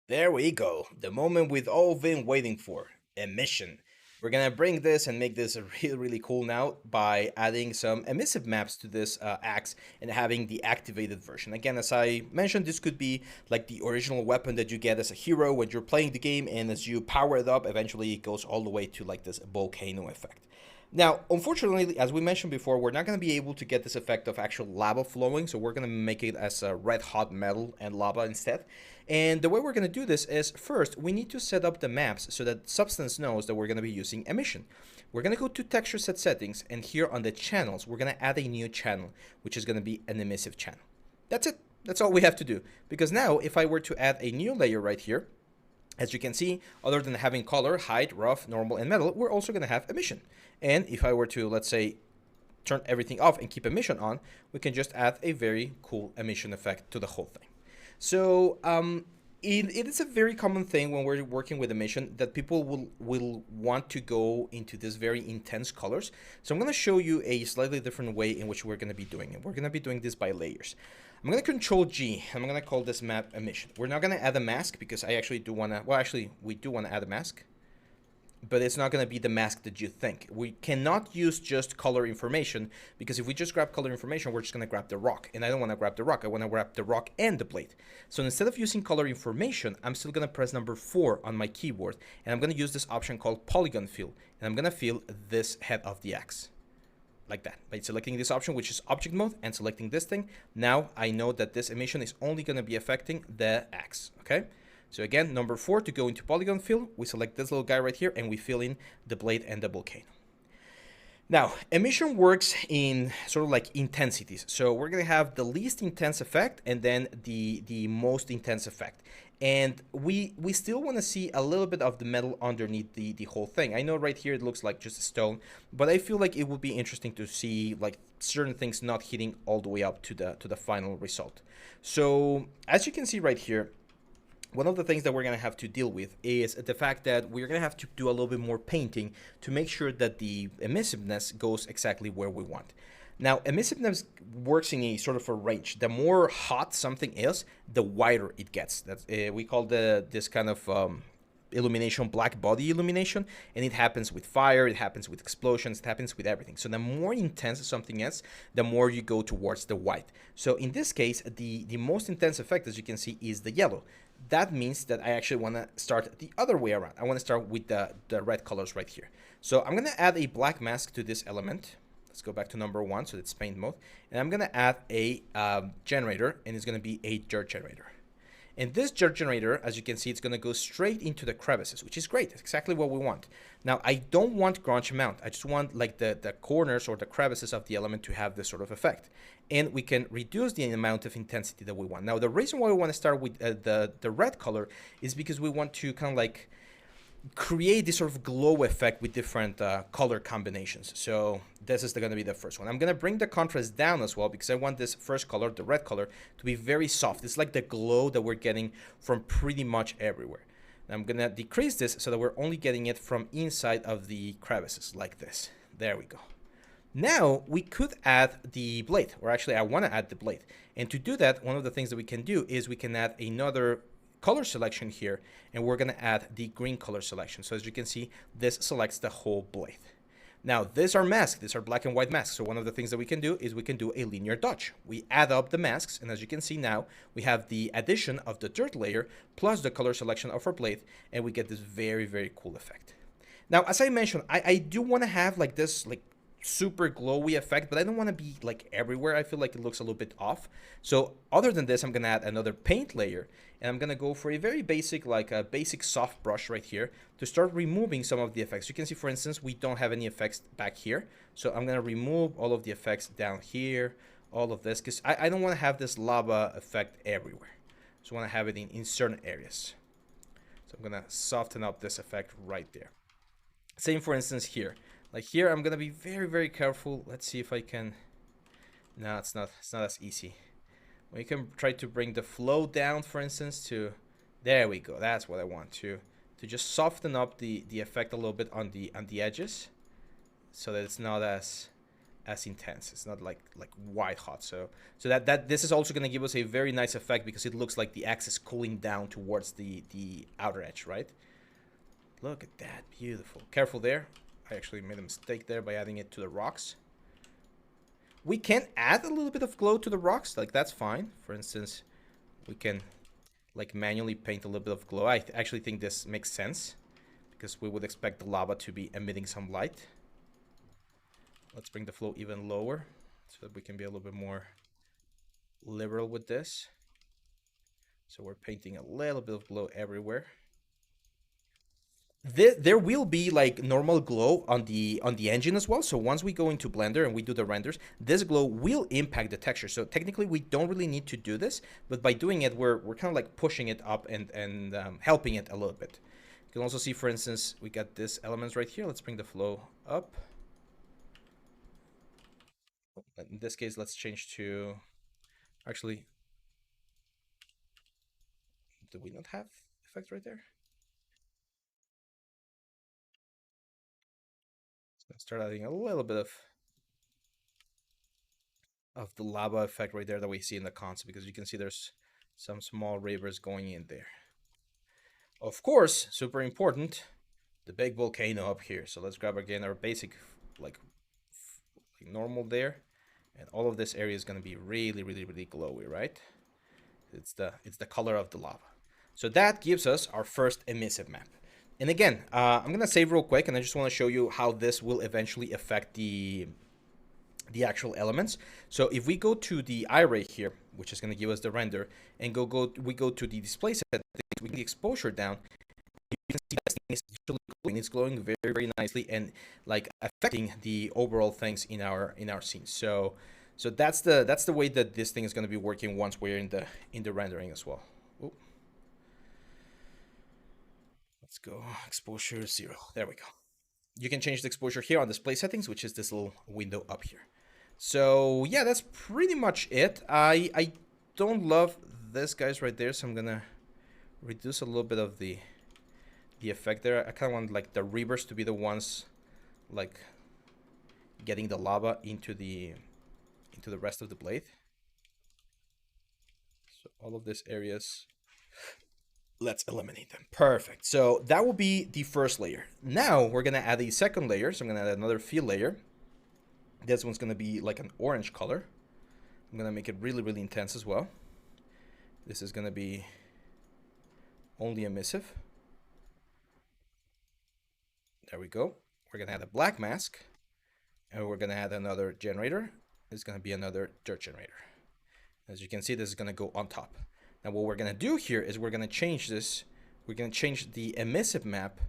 There we go. The moment we've all been waiting for. Emission. We're gonna bring this and make this really cool now by adding some emissive maps to this axe and having the activated version. Again, as I mentioned, this could be like the original weapon that you get as a hero when you're playing the game, and as you power it up, eventually it goes all the way to like this volcano effect. Now, unfortunately, as we mentioned before, we're not going to be able to get this effect of actual lava flowing, so we're going to make it as a red hot metal and lava instead. And the way we're going to do this is, first, we need to set up the maps so that Substance knows that we're going to be using emission. We're going to go to Texture Set Settings, and here on the channels, we're going to add a new channel, which is going to be an emissive channel. That's it. That's all we have to do. Because now, if I were to add a new layer right here, as you can see, other than having color, height, rough, normal, and metal, we're also going to have emission. And if I were to, let's say, turn everything off and keep emission on, we can just add a very cool emission effect to the whole thing. So it is a very common thing when we're working with emission that people will want to go into these very intense colors. So I'm going to show you a slightly different way in which we're going to be doing it. We're going to be doing this by layers. I'm going to control G. I'm going to call this map emission. We're not going to add a mask because I actually do want to, well, actually, we do want to add a mask, but it's not going to be the mask that you think. We cannot use just color information, because if we just grab color information, we're just going to grab the rock. And I don't want to grab the rock. I want to grab the rock and the blade. So instead of using color information, I'm still going to press number 4 on my keyboard. And I'm going to use this option called polygon fill. And I'm going to fill this head of the axe. Like that. By selecting this option, which is object mode, and selecting this thing, now I know that this emission is only going to be affecting the axe. Okay? So again, number 4, to go into polygon fill, we select this little guy right here and we fill in the blade and the volcano. Now, emission works in sort of like intensities. So we're going to have the least intense effect and then the most intense effect. And we still want to see a little bit of the metal underneath the whole thing. I know right here it looks like just a stone, but I feel like it would be interesting to see like certain things not hitting all the way up to the final result. So as you can see right here, one of the things that we're going to have to deal with is the fact that we're going to have to do a little bit more painting to make sure that the emissiveness goes exactly where we want. Now, emissiveness works in a sort of a range. The more hot something is, the wider it gets. That's we call this kind of illumination black body illumination, and it happens with fire, it happens with explosions, it happens with everything. So the more intense something is, the more you go towards the white. So in this case, the most intense effect, as you can see, is the yellow. That means that I actually want to start the other way around. I want to start with the red colors right here. So I'm going to add a black mask to this element. Let's go back to number 1, so it's paint mode. And I'm going to add a generator, and it's going to be a dirt generator. And this dirt generator, as you can see, it's going to go straight into the crevices, which is great. It's exactly what we want. Now, I don't want grunge amount. I just want like the corners or the crevices of the element to have this sort of effect. And we can reduce the amount of intensity that we want. Now, the reason why we want to start with the red color is because we want to kind of like create this sort of glow effect with different color combinations. So this is going to be the first one. I'm going to bring the contrast down as well because I want this first color, the red color, to be very soft. It's like the glow that we're getting from pretty much everywhere. And I'm going to decrease this so that we're only getting it from inside of the crevices like this. There we go. Now we could add the blade, or actually I want to add the blade. And to do that, one of the things that we can do is we can add another color selection here, and we're going to add the green color selection. So as you can see, this selects the whole blade. Now, these are masks. These are black and white masks. So one of the things that we can do is we can do a linear dodge. We add up the masks, and as you can see now, we have the addition of the dirt layer plus the color selection of our blade, and we get this very, very cool effect. Now, as I mentioned, I do want to have like this like super glowy effect, but I don't want to be like everywhere. I feel like it looks a little bit off. So other than this, I'm going to add another paint layer, and I'm going to go for a very basic, like a basic soft brush right here to start removing some of the effects. You can see, for instance, we don't have any effects back here. So I'm going to remove all of the effects down here, all of this, because I don't want to have this lava effect everywhere. So I want to have it in certain areas. So I'm going to soften up this effect right there. Same, for instance, here. Like here, I'm gonna be very, very careful. Let's see if I can. No, it's not as easy. We can try to bring the flow down, for instance, to. There we go. That's what I want to just soften up the effect a little bit on the edges, so that it's not as as intense. It's not like white hot. So that this is also going to give us a very nice effect because it looks like the axe is cooling down towards the outer edge, right? Look at that, beautiful. Careful there. I actually made a mistake there by adding it to the rocks. We can add a little bit of glow to the rocks, like that's fine. For instance, we can like manually paint a little bit of glow. I actually think this makes sense because we would expect the lava to be emitting some light. Let's bring the flow even lower so that we can be a little bit more liberal with this. So we're painting a little bit of glow everywhere. There will be like normal glow on the engine as well. So once we go into Blender and we do the renders, this glow will impact the texture. So technically we don't really need to do this, but by doing it, we're kind of like pushing it up and helping it a little bit. You can also see, for instance, we got this elements right here. Let's bring the flow up. In this case, let's change to, actually, do we not have effect right there? So start adding a little bit of the lava effect right there that we see in the console, because you can see there's some small rivers going in there. Of course, super important, the big volcano up here. So let's grab again our basic like normal there, and all of this area is going to be really, really, really glowy, right? It's the color of the lava. So that gives us our first emissive map. And again, I'm gonna save real quick, and I just want to show you how this will eventually affect the actual elements. So if we go to the array here, which is going to give us the render, and we go to the display settings, we get the exposure down. You can see that thing is actually glowing. It's glowing very, very nicely and like affecting the overall things in our scene. So that's the way that this thing is going to be working once we're in the rendering as well. Oop. Let's go exposure 0. There we go. You can change the exposure here on display settings, which is this little window up here. So yeah, that's pretty much it. I don't love this guys right there, so I'm gonna reduce a little bit of the effect there. I kind of want like the rivers to be the ones like getting the lava into the rest of the blade. So all of these areas, let's eliminate them. Perfect. So that will be the first layer. Now we're gonna add a second layer. So I'm gonna add another fill layer. This one's gonna be like an orange color. I'm gonna make it really, really intense as well. This is gonna be only emissive. There we go. We're gonna add a black mask, and we're gonna add another generator. It's gonna be another dirt generator. As you can see, this is gonna go on top. Now what we're gonna do here is we're gonna change this. We're gonna change the emissive map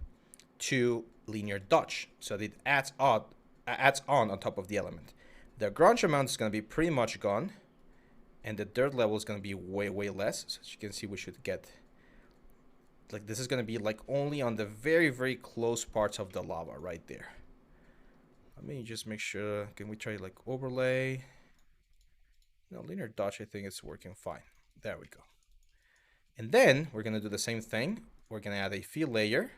to linear dodge, so that it adds on top of the element. The grunge amount is going to be pretty much gone, and the dirt level is going to be way, way less. So as you can see, we should get like this is going to be like only on the very, very close parts of the lava right there. Let me just make sure. Can we try like overlay? No, linear dodge, I think it's working fine. There we go. And then we're going to do the same thing. We're going to add a fill layer.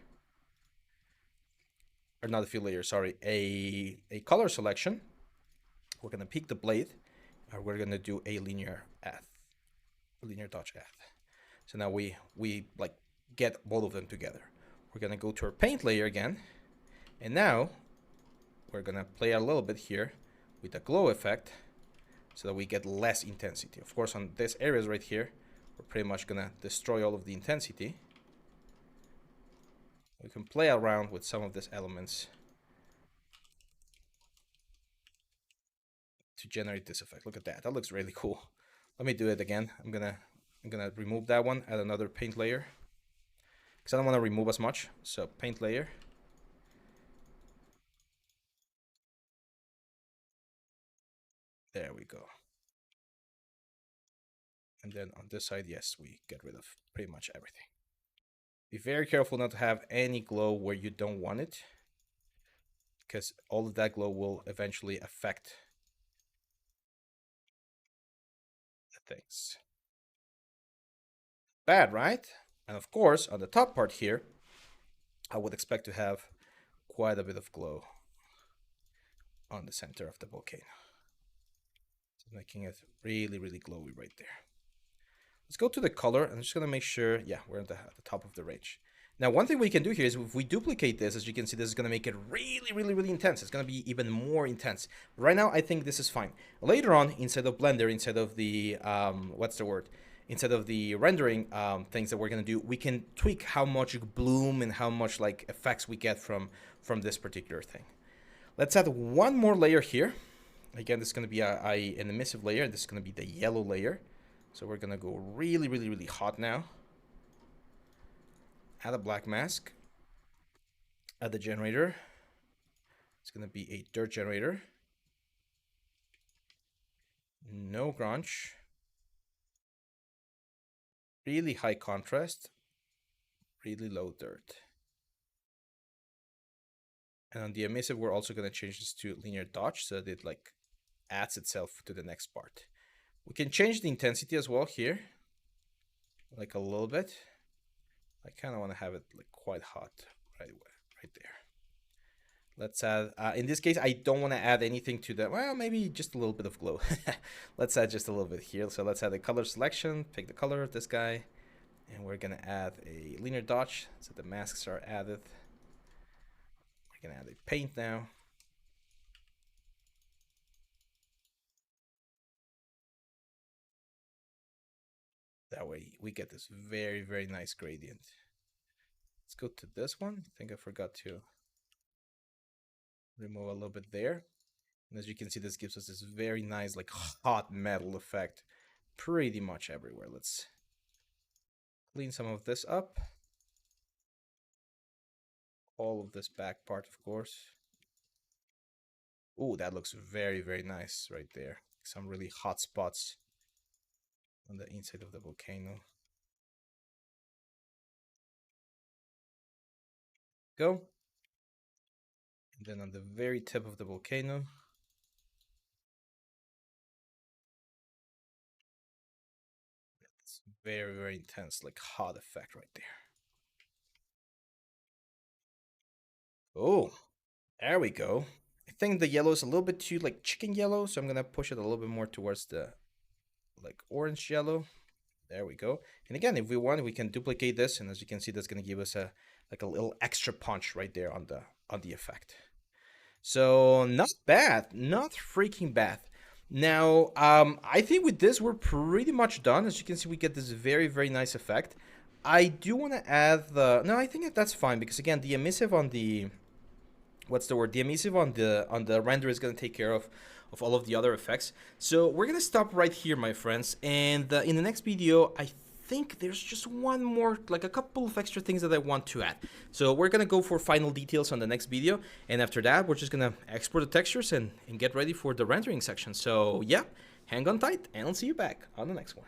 Or not a fill layer, sorry, a color selection. We're gonna pick the blade, and we're gonna do a linear dodge add. So now we like get both of them together. We're gonna go to our paint layer again, and now we're gonna play a little bit here with the glow effect, so that we get less intensity. Of course, on these areas right here, we're pretty much gonna destroy all of the intensity. We can play around with some of these elements to generate this effect. Look at that. That looks really cool. Let me do it again. I'm gonna remove that one, add another paint layer, because I don't want to remove as much. So paint layer. There we go. And then on this side, yes, we get rid of pretty much everything. Be very careful not to have any glow where you don't want it, because all of that glow will eventually affect the things. Bad, right? And of course, on the top part here, I would expect to have quite a bit of glow. on the center of the volcano. So making it really, really glowy right there. Let's go to the color. I'm just gonna make sure, yeah, we're at the top of the range. Now, one thing we can do here is if we duplicate this, as you can see, this is gonna make it really, really, really intense. It's gonna be even more intense. Right now, I think this is fine. Later on, inside of Blender, inside of the, what's the word? Instead of the rendering things that we're gonna do, we can tweak how much bloom and how much like effects we get from this particular thing. Let's add one more layer here. Again, this is gonna be an emissive layer. This is gonna be the yellow layer. So we're gonna go really, really, really hot now. Add a black mask. Add the generator. It's gonna be a dirt generator. No grunge. Really high contrast. Really low dirt. And on the emissive, we're also gonna change this to linear dodge so that it like adds itself to the next part. We can change the intensity as well here, like a little bit. I kind of want to have it like quite hot right there. Let's add, in this case, I don't want to add anything to that. Well, maybe just a little bit of glow. Let's add just a little bit here. So let's add a color selection, pick the color of this guy, and we're going to add a linear dodge so the masks are added. We're going to add a paint now. That way we get this very, very nice gradient. Let's go to this one. I think I forgot to remove a little bit there. And as you can see, this gives us this very nice, like hot metal effect pretty much everywhere. Let's clean some of this up. All of this back part, of course. Oh, that looks very, very nice right there. Some really hot spots on the inside of the volcano. Go. And then on the very tip of the volcano. It's very, very intense, like hot effect right there. Oh, there we go. I think the yellow is a little bit too like chicken yellow, so I'm gonna push it a little bit more towards the like orange yellow. There we go. And again, if we want, we can duplicate this, and as you can see, that's gonna give us a like a little extra punch right there on the effect. So not bad, not freaking bad. Now, I think with this we're pretty much done. As you can see, we get this very, very nice effect. I do want to add the no. I think that's fine because again, the emissive on the what's the word? The emissive on the render is going to take care of all of the other effects. So we're going to stop right here, my friends. And in the next video, I think there's just one more, like a couple of extra things that I want to add. So we're going to go for final details on the next video. And after that, we're just going to export the textures and get ready for the rendering section. So yeah, hang on tight and I'll see you back on the next one.